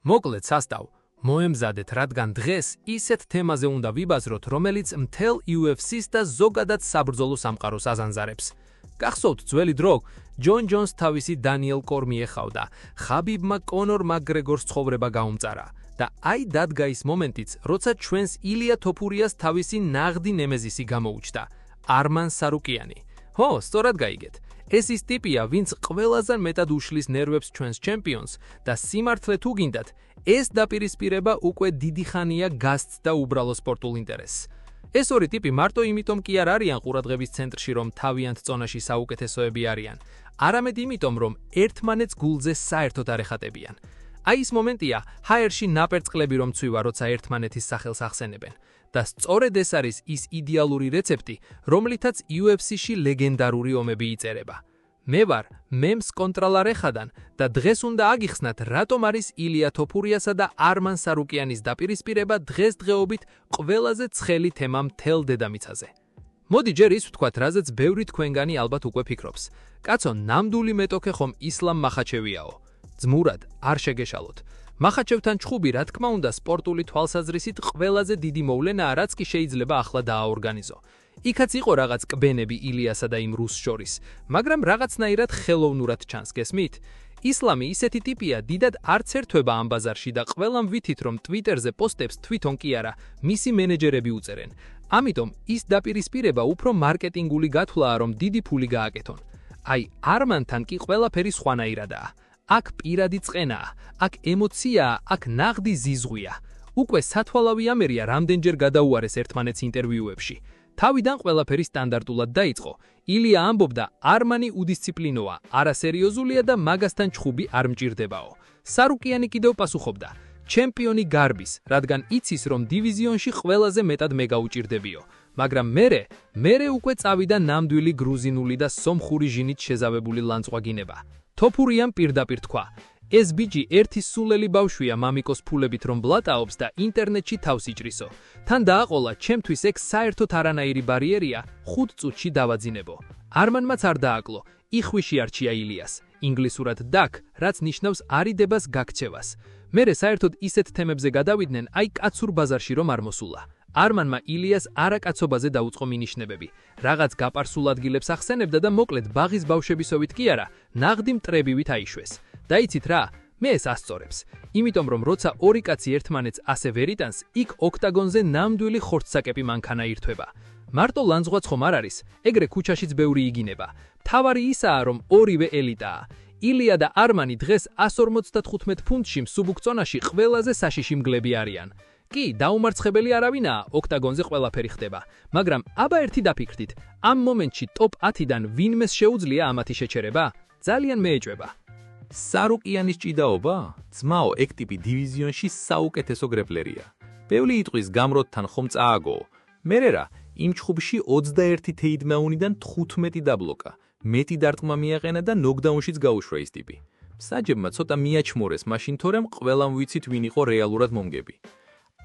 მოკლედ სასტავ, მოემზადეთ, რადგან დღეს ისეთ თემაზე უნდა ვიბაზროთ, რომელიც მთელ UFC-ს და ზოგადად საბრძოლო სამყაროს აზანზარებს. გახსოვთ ძველი დრო, ჯონ ჯონს თავისი დანიელ კორმიე ხავდა, ხაბიბმა კონორ მაკგრეგორს ცხოვრება გაუმწარა და აი დადგა ის მომენტიც, როცა ჩვენს ილია თოფურიას თავისი ნაღდი ნემეზისი გამოუჩნდა, არმან სარუკიანი. ხო, სწორად გაიგეთ. ეს ის ტიპია, ვინც ყველაზე მეტად უშლის ნერვებს ჩვენს ჩემპიონს და სიმართლე თუ გინდათ, ეს დაპირისპირება უკვე დიდი ხანია გასცდა და უბრალო სპორტულ ინტერესს. ეს ორი ტიპი მარტო იმიტომ კი არ არიან ყურადღების ცენტრში, რომ თავიანთ წონაში საუკეთესოები არიან, არამედ იმიტომ, რომ ერთმანეთს გულზე საერთოდ არ ეხატებიან. აი ის მომენტია, ჰაერში ნაპერწკლები რომ ცვივა, როცა ერთმანეთის სახელს ახსენებენ. და სწორედ ეს არის ის იდეალური რეცეპტი, რომლითაც UFC-ში ლეგენდარული ომები იწერება. მე ვარ მემს კონტრალარეხადან და დღეს უნდა აგიხსნათ, რატომ არის ილია თოფურიასა და არმან სარუკიანის დაპირისპირება დღესდღეობით ყველაზე ცხელი თემა მთელ დედამიწაზე. მოდი ჯერ ის ვთქვათ, რაზეც ბევრი თქვენგანი ალბათ უკვე ფიქრობს. კაცო, ნამდვილი მეტოქე ხომ ისლამ მახაჩევიაო. ძმურად არ შეგეშალოთ. მახაჩევთან ჩხუბი, რა თქმა უნდა, სპორტული თვალსაზრისით ყველაზე დიდი მოვლენაა, რაც კი შეიძლება ახლა დააორგანიზო. იქაც იყო რაღაც კბენები ილიასა და იმ რუსს შორის, მაგრამ რაღაცნაირად ხელოვნურად ჩანს, გესმით? ისლამი ისეთი ტიპია, დიდად არც ერთვება ამ ბაზარში და ყველამ ვითით, რომ ტვიტერზე პოსტებს თვითონ კი არა, მისი მენეჯერები უწერენ. ამიტომ ის დაპირისპირება უფრო მარკეტინგული გათვლაა, რომ დიდი ფული გააკეთონ. აი, არმანთან კი ყველაფერი სხვანაირადაა. აქ პირადი წყენაა, აქ ემოციაა, აქ ნაღდი ზიზღვია. უკვე სათვალავი ამერია რამდენჯერ გადაუარეს ერთმანეთს ინტერვიუებში. თავიდან ყველაფერი სტანდარტულად დაიწყო. ილია ამბობდა, არმანი უდისციპლინოა, არასერიოზულია და მაგასთან ჩხუბი არ მჭირდებაო. სარუკიანი კიდევ პასუხობდა, ჩემპიონი გარბის, რადგან იცის, რომ დივიზიონში ყველაზე მეტად მე გაუჭირდებიო. მაგრამ მერე უკვე წავიდა ნამდვილი გრუზინული და სომხური ჟინით შეზავებული ლანწყვაგინება. თოფურიამ პირდაპირ თქვა, ეს ბიჭი ერთი სულელი ბავშვია მამიკოს ფულებით რომ ბლატაობს და ინტერნეტში თავს იჭრისო. თან დააყოლა, ჩემთვის ეგ საერთოდ არანაირი ბარიერია, 5 წუთში დავაძინებო. არმანმაც არ დააკლო, იხვიში არჩია ილიას, ინგლისურად დაკ, რაც ნიშნავს არიდებას გაქცევას. მერე საერთოდ ისეთ თემებზე გადავიდნენ, აი კაცურ ბაზარში რომ არ მოსულა. არმანმა ილიას არაკაცობაზე დაუწყო მინიშნებები. რაღაც გაპარსულ ადგილებს ახსენებდა და მოკლედ ბაღის ბავშვებისოვით კი არა, ნაღდი მტრებივით აიშვეს. და იცით რა, მე ეს ასწორებს. იმიტომ რომ როცა ორი კაცი ერთმანეთს ასე ვერიტანს, იქ ოქტაგონზე ნამდვილი ხორცსაკეპი მანქანა ირთვება. მარტო ლანძღვაც ხომ არ არის, ეგრე ქუჩაშიც ბევრი იგინება. თავარი ისაა, რომ ორივე ელიტაა. ილია და არმანი დღეს 155 ფუნტში მსუბუქ წონაში ყველაზე საშიში მგლები არიან. კი, დაუმარცხებელი არავინაა, ოქტაგონზე ყველაფერი ხდება, მაგრამ აბა ერთი დაფიქრდით, ამ მომენტში ტოპ 10-დან ვინმეს შეუძლია ამათი შეჩერება? ძალიან მეეჭვება. სარუკიანის ჭიდაობა? ძმაო, ეგ ტიპი დივიზიონში საუკეთესო გრეპლერია. ბევრი იტყვის გამროდთან ხომ წააგო. მერე რა, იმ ჩხუბში 21 თეიდმაუნიდან 15 დაბლოკა. მეტი დარტყმა მიაყენა და ნოკდაუნშიც გაუშვა ის ტიპი. მსაჯებმა ცოტა მიაჩმორეს მაშინ, თორემ ყველამ ვიცით ვინ იყო რეალურად მომგები.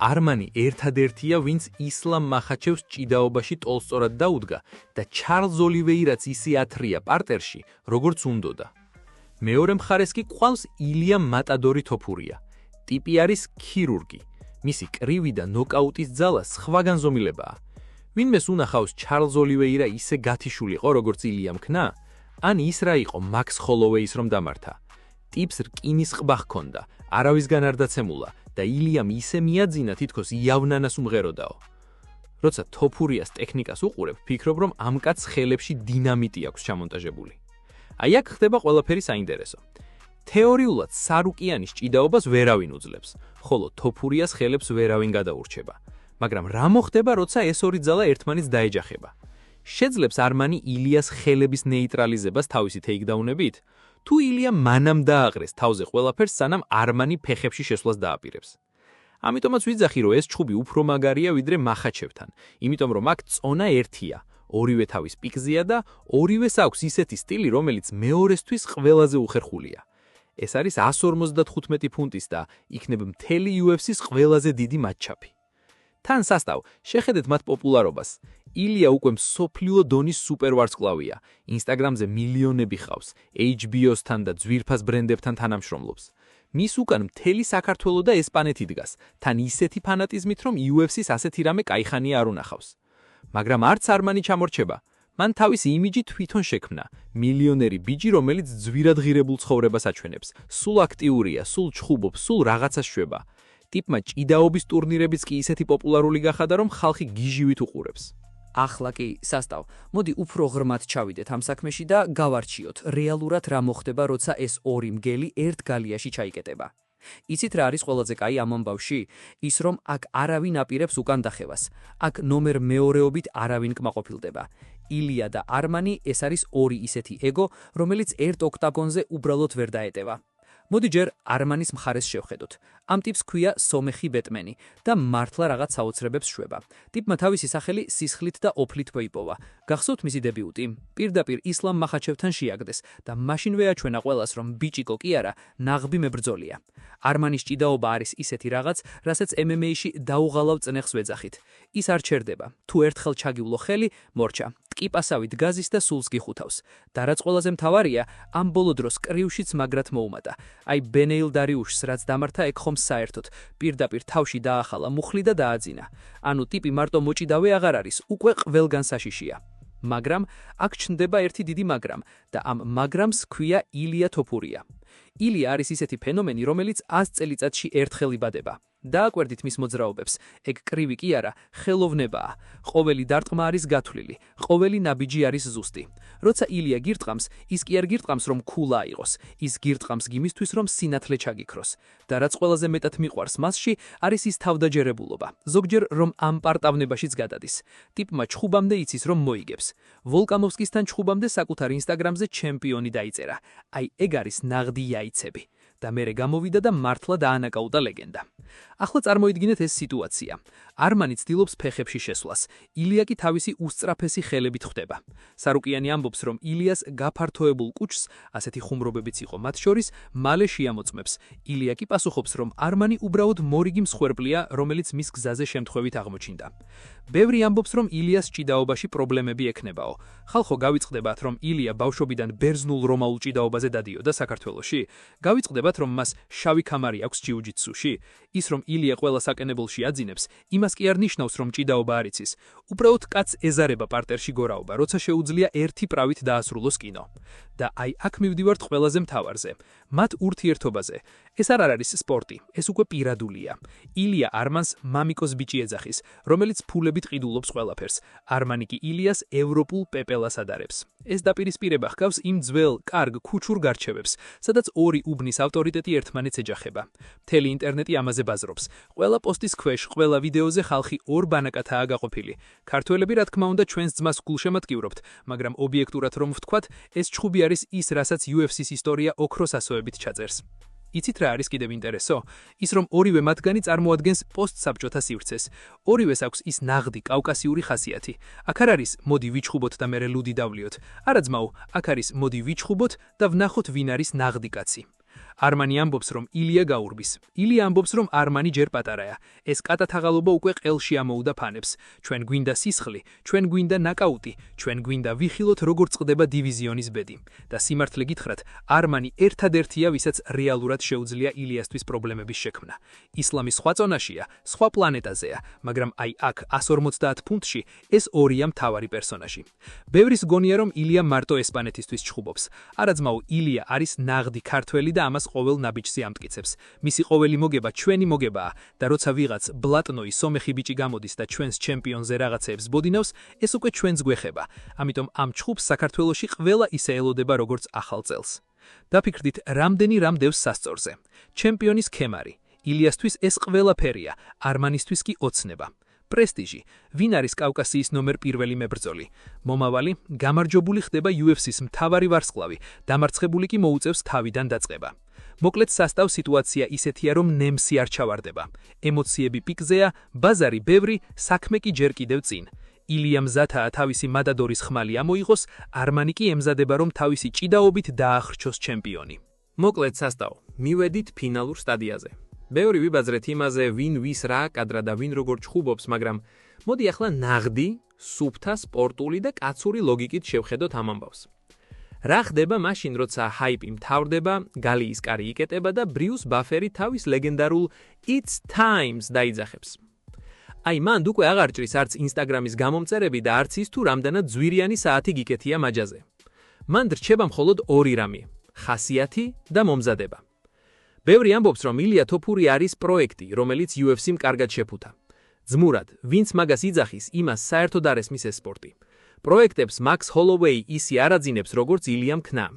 არმანი ერთადერთია, ვინც ისლამ მახაჩევს ჭიდაობაში ტოლსწორად დაუდგა და ჩარლზ ოლივეირაც ისე ათრია პარტერში, როგორც უნდოდა. მეორე მხარეს კი ყავს ილია მატადორი თოფურია. ტიპი არის ქირურგი. მისი კრივი და ნოკაუტის ძალა სხვა განზომილებაა. ვინმეს უნახავს ჩარლზ ოლივეირა ისე გათიშულიყო, როგორც ილიამ ქნა? ან ის რა იყო მაქს ხოლოვეის რომ დამართა? ტიპს რკინის ყბა ჰქონდა, არავისგან არ დაცემულა და ილიამ ისე მიაძინა, თითქოს იავნანას უმღეროდაო. როცა თოფურიას ტექნიკას უყურებ, ფიქრობ, რომ ამ კაცს ხელებში დინამიტი აქვს ჩამონტაჟებული. აი აქ ხდება ყველაფერი საინტერესო. თეორიულად სარუკიანის ჭიდაობას ვერავინ უძლებს, ხოლო თოფურიას ხელებს ვერავინ გადაურჩება. მაგრამ რა მოხდება, როცა ეს ორი ძალა ერთმანეთს დაეჯახება? შეძლებს არმანი ილიას ხელების ნეიტრალიზებას თავისი ტეიქდაუნებით? თუ ილია მანამ დააყრეს თავზე ყველაფერს, სანამ არმანი ფეხებში შესვლას დააპირებს. ამიტომაც ვიძახი, რომ ეს ჩხუბი უფრო მაგარია ვიდრე მახაჩევთან, იმიტომ რომ აქ წონა ერთია, ორივე თავის პიკზეა და ორივეს აქვს ისეთი სტილი, რომელიც მეორესთვის ყველაზე უხერხულია. ეს არის 155 ფუნტის და იქნებ მთელი UFC-ს ყველაზე დიდი მატჩაპი. თან სასტავ, შეხედეთ მათ პოპულარობას. ილია უკვე მსოფლიო დონის მის უკან მთელი საქართველო და ესპანეთი დგას, თან ისეთი ფანატიზმით, რომ UFC-ს ასეთი რამე კაიხანია არ უნახავს. მაგრამ არც არმანი ჩამორჩება. მან თავისი იმიჯი თვითონ შექმნა. მილიონერი ბიჭი, რომელიც ძვირად ღირებულ ცხოვრებას აჩვენებს, სულ აქტიურია, სულ ჩხუბობს, სულ რაღაცას შვება. ტიპმა ჭიდაობის ტურნირებიც კი ისეთი პოპულარული გახადა, რომ ხალხი გიჟივით უყურებს. ახლა კი სასტავ. მოდი უფრო ღრმად ჩავიდეთ ამ საქმეში და გავარჩიოთ, რეალურად რა მოხდება, როცა ეს ორი მგელი ერთ გალიაში ჩაიკეტება. იცით რა არის ყველაზე კაი ამ ამბავში? ის რომ აქ არავინ აპირებს უკან დახევას. აქ ნომერ მეორეობით არავინ კმაყოფილდება. ილია და არმანი ეს არის ორი ისეთი ეგო, რომელიც ერთ ოქტაგონზე უბრალოდ ვერ დაეტევა. მოდი ჯერ არმანის მხარეს შევხედოთ. ამ ტიპს ქვია სომეხი ბეტმენი და მართლა რაღაც საოცრებებს შვება. ტიპმა თავისი სახელი სისხლით და ოფლით მოიპოვა. გახსოვთ მისი დებიუტი? პირდაპირ ისლამ მახაჩევთან შეაგდეს და მაშინვე აჩვენა ყველას, რომ ბიჭიკო კი არა, ნაღბი მებრძოლია. არმანის ჭიდაობა არის ისეთი რაღაც, რასაც MMA-ში დაუღალავ წნეხს ვეძახით. ის არ ჩერდება. თუ ერთხელ ჩაგივლო ხელი, მორჩა. ტკიპასავით გაზის და სულს გიხუთავს. და რაც ყველაზე მთავარია, ამ ბოლო დროს კრივშიც მაგრად მოუმატა. აი ბენეილ დარიუშს რაც დამართა ეგ ხომ საერთოდ, პირდაპირ თავში დაახალა მუხლი და დააძინა. ანუ ტიპი მარტო მოჭიდავე აღარ არის, უკვე ყველგან საშიშია. მაგრამ აქ ჩნდება ერთი დიდი მაგრამ და ამ მაგრამს ქვია ილია თოფურია. ილია არის ისეთი ფენომენი, რომელიც 100 წელიწადში ერთხელ იბადება. დააკვირდით მის მოძრაობებს, ეგ კრივი კი არა, ხელოვნებაა. ყოველი დარტყმა არის გათვლილი, ყოველი ნაბიჯი არის ზუსტი. როცა ილია გირტყამს, ის კი არ გირტყამს, რომ ქულა აიღოს, ის გირტყამს იმისთვის, რომ სინათლე ჩაგიქროს. და რაც ყველაზე მეტად მიყვარს მასში, არის ის თავდაჯერებულობა. ზოგჯერ რომ ამ პარტავნებაშიც გადადის. ტიპმა ჩხუბამდე იცის, რომ მოიგებს. ვოლკანოვსკისთან ჩხუბამდე საკუთარ ინსტაგრამზე ჩემპიონი დაიწერა. აი ეგ არის ნაღდი იაიცები. და მერე გამოვიდა და მართლა დაანაკაუტა ლეგენდა. ახლა წარმოიდგინეთ ეს სიტუაცია. არმანი ცდილობს ფეხებში შესვლას. ილია კი თავისი უსწრაფესი ხელებით ხვდება. სარუკიანი ამბობს, რომ ილიას გაფართოებულ კუჭს, ასეთი ხუმრობებიც იყო მათ შორის, მალე შეამოწმებს. ილია კი პასუხობს, რომ არმანი უბრალოდ მორიგი მსხვერპლია, რომელიც მის გზაზე შემთხვევით აღმოჩნდა. ბევრი ამბობს, რომ ილიას ჭიდაობაში პრობლემები ექნებაო. ხალხო გავიწყდებათ, რომ ილია ბავშვობიდან ბერძნულ რომაულ ჭიდაობაზე დადიოდა საქართველოში. გავიწყდებათ, რომ მას შავი ქამარი აქვს ჯიუჯიტსუში. ის რომ ილია ყველა საკენებულში აძინებს, იმას კი არ ნიშნავს, რომ ჭიდაობა არ იცის. უბრალოდ კაცს ეზარება პარტერში გორაობა, როცა შეუძლია ერთი პრავით დაასრულოს კინო. და აი აქ მივდივართ ყველაზე მთავარზე, მათ ურთიერთობაზე. ეს არ არის სპორტი, ეს უკვე პირადულია. ილია არმანს მამიკოს ბიჭი ეძახის, რომელიც ფულებით ყიდულობს ყველაფერს. არმანი კი ილიას ევროპულ პეპელას ადარებს. ეს დაპირისპირება ჰგავს იმ ძველ, კარგ, ქუჩურ გარჩევებს, სადაც ორი უბნის ავტორიტეტი ერთმანეთს ეჯახება. მთელი ინტერნეტი ამაზე ბაზრობს. ყველა პოსტის ქვეშ, ყველა ვიდეოზე ხალხი ორ ბანაკათაა გაყოფილი. ქართველები რა თქმა უნდა ჩვენს ძმას გულშემატკივრობთ, მაგრამ ობიექტურად რომ ვთქვათ, ეს ჩხუბი არის ის, რასაც UFC-ს ისტორია ოქროს ასოებით ჩაწერს. იცით რა არის კიდევ ინტერესო? ის რომ ორივე მათგანი წარმოადგენს პოსტსაბჭოთა სივრცეს. ორივეს აქვს ის ნაღდი კავკასიური ხასიათი. აქ არ არის მოდი ვიჩხუბოთ და მერე ლუდი დავლიოთ. არა ძმაო, აქ არის მოდი ვიჩხუბოთ და ვნახოთ ვინ არის ნაღდი კაცი. არმანი ამბობს, რომ ილია გაურბის. ილია ამბობს, რომ არმანი ჯერ პატარაა. ეს კატათაღალობა უკვე ყელში ამოუდა ფანებს. ჩვენ გვინდა სისხლი, ჩვენ გვინდა ნაკაუტი, ჩვენ გვინდა ვიხილოთ როგორ წყდება დივიზიონის ბედი. და სიმართლე გითხრათ, არმანი ერთადერთია, ვისაც რეალურად შეუძლია ილიასთვის პრობლემების შექმნა. ისლამი სხვა წონაშია, სხვა პლანეტაზეა, მაგრამ აი აქ 150 ფუნტში ეს ორია მთავარი პერსონაჟი. ბევრის გონია, რომ ილია მარტო ესპანეთისთვის ჩხუბობს. არა ძმაო, ილია არის ნაღდი ქართველი და ამას ყოველ ნაბიჯზე ამტკიცებს. მისი ყოველი მოგება ჩვენი მოგებაა და როცა ვიღაც ბლატნოი სომეხი ბიჭი გამოდის და ჩვენს ჩემპიონზე რაღაცეებს ბოდინავს, ეს უკვე ჩვენს გვეხება. ამიტომ ამ ჩხუბს საქართველოში ყველა ისე ელოდება როგორც ახალ წელს. დაფიქრდით, რამდენი რამ დევს სასწორზე. ჩემპიონის ქემარი. ილიასთვის ეს ყველაფერია, არმანისთვის კი ოცნება. პრესტიჟი, ვინ არის კავკასიის ნომერ პირველი მებრძოლი. მომავალი, გამარჯვებული ხდება UFC-ს მთავარი ვარსკვლავი, დამარცხებული კი მოუწევს თავიდან დაწყება. მოკლედ სასტავ სიტუაცია ისეთია, რომ ნემსი არ ჩავარდება. ემოციები პიკზეა, ბაზარი ბევრი, საქმე კი ჯერ კიდევ წინ. ილია მზათაა თავისი მადადორის ხმალი ამოიღოს, არმანი კი ემზადება, რომ თავისი ჭიდაობით დაახრჩოს ჩემპიონი. მოკლედ სასტავ, მივედით ფინალურ სტადიაზე. ბევრი ვიბაძრეთ იმაზე, ვინ ვის რა კადრა და ვინ როგორ ჩხუბობს, მაგრამ მოდი ახლა ნაღდი, სუფთა, სპორტული და კაცური ლოგიკით შევხედოთ ამ ამბავს. რა ხდება მაშინ, როცა ჰაიპი მთავრდება, გალიის კარი იკეტება და ბრიუს ბაფერი თავის ლეგენდარულ It's Times დაიძახებს. აი მანდ უკვე აღარ ჭრის არც ინსტაგრამის გამომწერები და არც ის თუ რამდენად ძვირიანი საათი გიკეთია მაჯაზე. მანდ რჩება მხოლოდ ორი რამე: ხასიათი და მომზადება. ბევრი ამბობს, რომ ილია თოფური არის პროექტი, რომელიც UFC-მ კარგად შეფუთა. ძმურად, ვინც მაგას იძახის, იმას საერთოდ არ ესმის ეს სპორტი. პროექტებს მაქს ჰოლოვეი ისე არ აძინებს, როგორც ილიამ ქნა.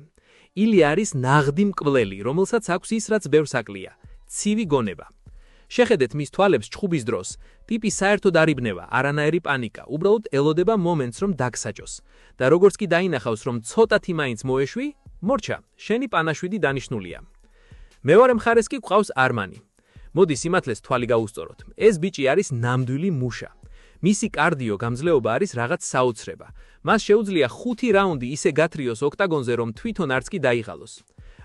ილია არის ნაღდი მკვლელი, რომელსაც აქვს ის, რაც ბევრს აკლია: ცივი გონება. შეხედეთ მის თვალებს ჩხუბის დროს, ტიპი საერთოდ არ იბნევა, არანაირი პანიკა, უბრალოდ ელოდება მომენტს, რომ დაგსაჯოს. და როგორც კი დაინახავს, რომ ცოტათი მაინც მოეშვი, მორჩა, შენი პანაშვიდი დანიშნულია. მეორე მხარეს კი გვყავს არმანი. მოდი სიმართლეს თვალი გაუსწოროთ. ეს ბიჭი არის ნამდვილი მუშა. მისი კარდიო გამძლეობა არის რაღაც საოცრება. მას შეუძლია 5 რაუნდი ისე გათრიოს ოქტაგონზე, რომ თვითონ არც კი დაიღალოს.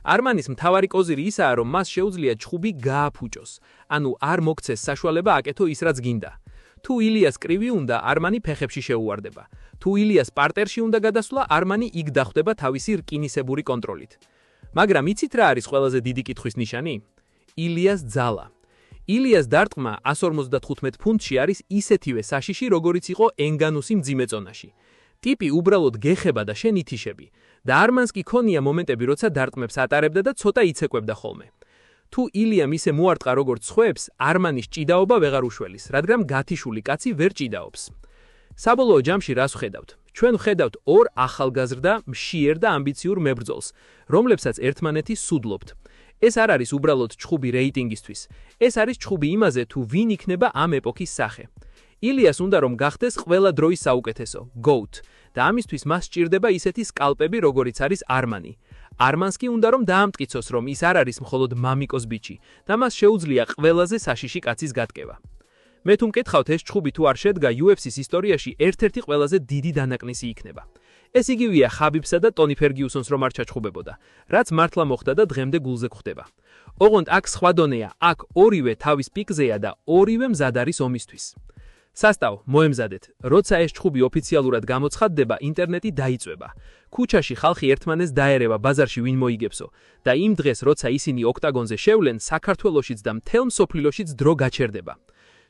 არმანის მთავარი კოზირი ისაა, რომ მას შეუძლია ჩხუბი გააფუჭოს, ანუ არ მოგცეს საშუალება აკეთო ის, რაც გინდა. თუ ილიას კრივი უნდა, არმანი ფეხებში შეუვარდება. თუ ილიას პარტერში უნდა გადასვლა, არმანი იქ დახვდება თავისი რკინისებური კონტროლით. მაგრამ იცით რა არის ყველაზე დიდი კითხვის ნიშანი? ილიას ძალა. ილიას დარტყმა 155 ფუნტში არის ისეთივე საშიში, როგორიც იყო ენგანუსი მძიმე წონაში. ტიპი უბრალოდ გეხება და შენ ითიშები. და არმანს კი ქონია მომენტები, როცა დარტყმებს ატარებდა და ცოტა იცეკვებდა ხოლმე. თუ ილიამ ისე მოარტყა როგორც სხვებს, არმანის ჭიდაობა ვეღარ უშველის, რადგან გათიშული კაცი ვერ ჭიდაობს. საბოლოო ჯამში რას ვხედავთ? ჩვენ ვხედავთ ორ ახალგაზრდა, მშიერ და ამბიციურ მებრძოლს, რომლებსაც ერთმანეთი სუდლობთ. ეს არ არის უბრალოდ ჩხუბი რეიტინგისთვის, ეს არის ჩხუბი იმაზე, თუ ვინ იქნება ამ ეპოქის სახე. ილიას უნდა რომ გახდეს ყველა დროის საუკეთესო, GOAT, და ამისთვის მას სჭირდება ისეთი სკალპები, როგორიც არის არმანი. არმანს კი უნდა რომ დაამტკიცოს, რომ ის არ არის მხოლოდ მამიკოს ბიჭი და მას შეუძლია ყველაზე საშიში კაცის გატკევა. მე თუ მკითხავთ, ეს ჩხუბი თუ არ შედგა UFC-ს ისტორიაში ერთ-ერთი ყველაზე დიდი დანაკნისი იქნება. ეს იგივეა ხაბიბსა და ტონი ფერგიუსონს რომ არ ჩაჩხუბებოდა, რაც მართლა მოხდა და დღემდე გულზე გვხდება. ოღონდ აქ სხვა დონეა, აქ ორივე თავის პიკზეა და ორივე მზად არის ომისთვის. სასტავ, მოემზადეთ, როცა ეს ჩხუბი ოფიციალურად გამოცხადდება, ინტერნეტი დაიწვება. ქუჩაში ხალხი ერთმანეს დაერევა ბაზარში ვინ მოიგებსო და იმ დღეს, როცა ისინი ოქტაგონზე შევლენ, საქართველოშიც და მთელ მსოფლიოშიც დრო გაჩერდება.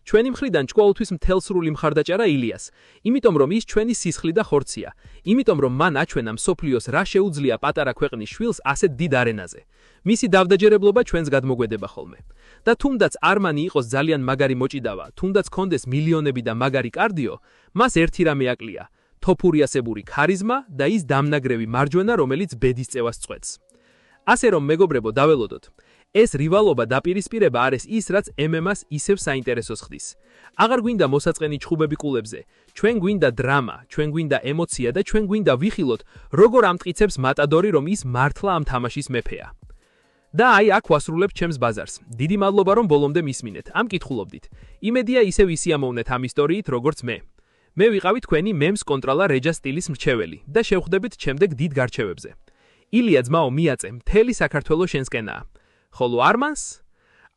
ჩვენი მხრიდან ჭკუალთვის მთელსრული მხარდაჭერა ილიას, იმიტომ რომ ის ჩვენი სისხლი და ხორცია, იმიტომ რომ მან აჩვენა მსოფლიოს რა შეუძლია პატარა ქვეყნის შვილს ასეთ დიდ არენაზე. მისი დავდაჯერებლობა ჩვენს გადმოგვედება ხოლმე. და თუნდაც არმანი იყოს ძალიან მაგარი მოჭიდავა, თუნდაც კონდეს მილიონები და მაგარი კარდიო, მას ერთი რამე აკლია: თოფურიასებური ქარიზმა და ის დამნაგრევი მარჯვენა, რომელიც ბედის წევას წყვეტს. ასე რომ მეგობრებო, დაველოდოთ. ეს რივალობა დაპირისპირება არის ის, რაც MMA-ს ისევ საინტერესოს ხდის. აღარ გვინდა მოსაწყენი ჩხუბები კულებზე, ჩვენ გვინდა დრამა, ჩვენ გვინდა ემოცია და ჩვენ გვინდა ვიხილოთ, როგორ ამტკიცებს მატადორი, რომ ის მართლა ამ თამაშის მეფეა. და აი აქ ვასრულებ ჩემს ბაზარს. დიდი მადლობა რომ ბოლომდე მისმინეთ, ამ კითხულობდით. იმედია ისევ ისიამოვნეთ ამ ისტორიით, როგორც მე. მე ვიყავი თქვენი მემს კონტროლა რეჯა სტილის მრჩეველი და შევხვდებით შემდეგ დიდ გარჩევებზე. ილია ძმაო, მიაწე, მთელი საქართველო შენსკენაა. ხოლო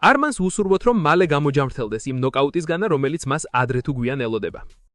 არმანს ვუსურვოთ, რომ მალე გამოჯამრთელდეს იმ ნოკაუტისგანა, რომელიც მას ადრე თუ გვიან ელოდება.